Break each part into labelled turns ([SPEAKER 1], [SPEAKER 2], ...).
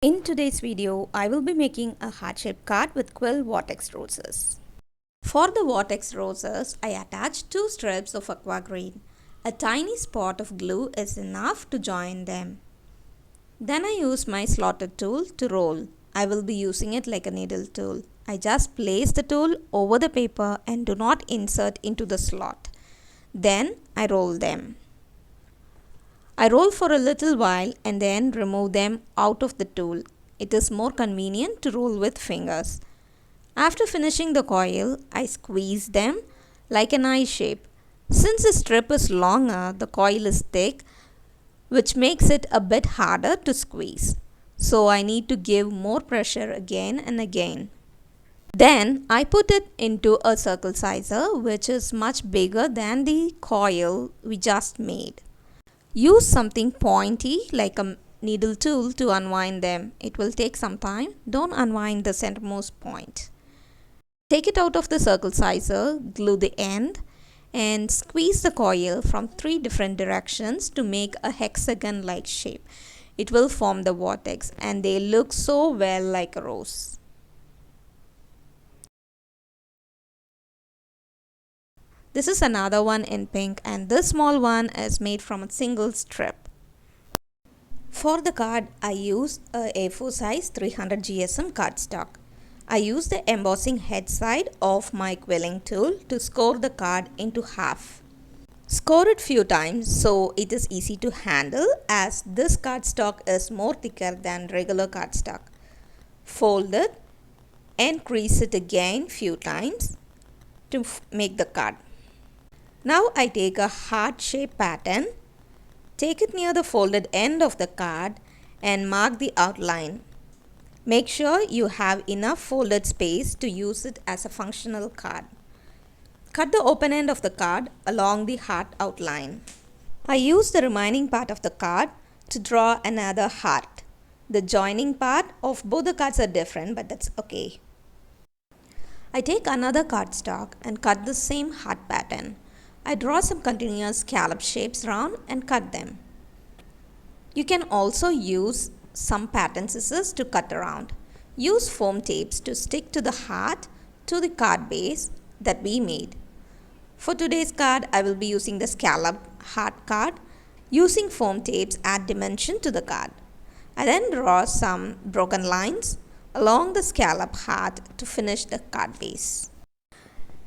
[SPEAKER 1] In today's video, I will be making a heart-shaped card with quill vortex roses. For the vortex roses, I attached 2 strips of Aquagreen. A tiny spot of glue is enough to join them. Then I use my slotted tool to roll. I will be using it like a needle tool. I just place the tool over the paper and do not insert into the slot. Then I roll them. I roll for a little while and then remove them out of the tool. It is more convenient to roll with fingers. After finishing the coil, I squeeze them like an eye shape. Since the strip is longer, the coil is thick, which makes it a bit harder to squeeze. So I need to give more pressure again and again. Then I put it into a circle sizer, which is much bigger than the coil we just made. Use something pointy like a needle tool to unwind them. It will take some time. Don't unwind the centermost point. Take it out of the circle sizer, glue the end, and squeeze the coil from 3 different directions to make a hexagon-like shape. It will form the vortex and they look so well like a rose. This is another one in pink and this small one is made from a single strip. For the card, I use a A4 size 300 GSM cardstock. I use the embossing head side of my quilling tool to score the card into half. Score it few times so it is easy to handle as this cardstock is more thicker than regular cardstock. Fold it and crease it again few times to make the card. Now I take a heart-shaped pattern, take it near the folded end of the card and mark the outline. Make sure you have enough folded space to use it as a functional card. Cut the open end of the card along the heart outline. I use the remaining part of the card to draw another heart. The joining part of both the cards are different, but that's okay. I take another cardstock and cut the same heart pattern. I draw some continuous scallop shapes around and cut them. You can also use some pattern scissors to cut around. Use foam tapes to stick to the heart to the card base that we made. For today's card, I will be using the scallop heart card. Using foam tapes, add dimension to the card. I then draw some broken lines along the scallop heart to finish the card base.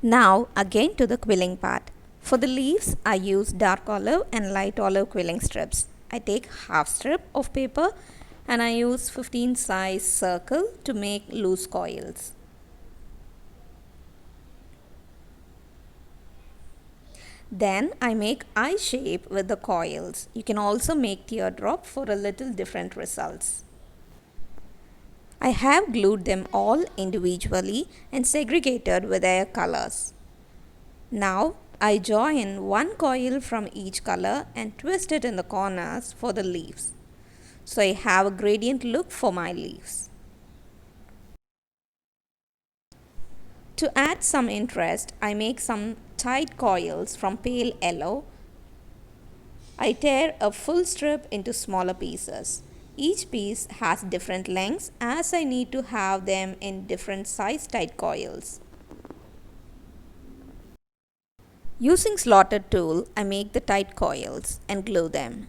[SPEAKER 1] Now again to the quilling part. For the leaves, I use dark olive and light olive quilling strips. I take half strip of paper and I use 15 size circle to make loose coils. Then I make eye shape with the coils. You can also make teardrop for a little different results. I have glued them all individually and segregated with their colors. Now I join one coil from each color and twist it in the corners for the leaves. So I have a gradient look for my leaves. To add some interest, I make some tight coils from pale yellow. I tear a full strip into smaller pieces. Each piece has different lengths as I need to have them in different size tight coils. Using slotted tool, I make the tight coils and glue them.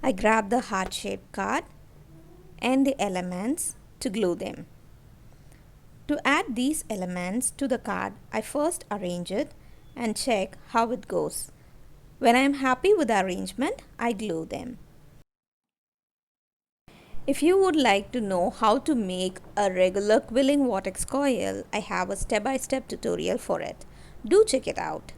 [SPEAKER 1] I grab the heart-shaped card and the elements to glue them. To add these elements to the card, I first arrange it and check how it goes. When I am happy with the arrangement, I glue them. If you would like to know how to make a regular quilling vortex coil, I have a step-by-step tutorial for it. Do check it out.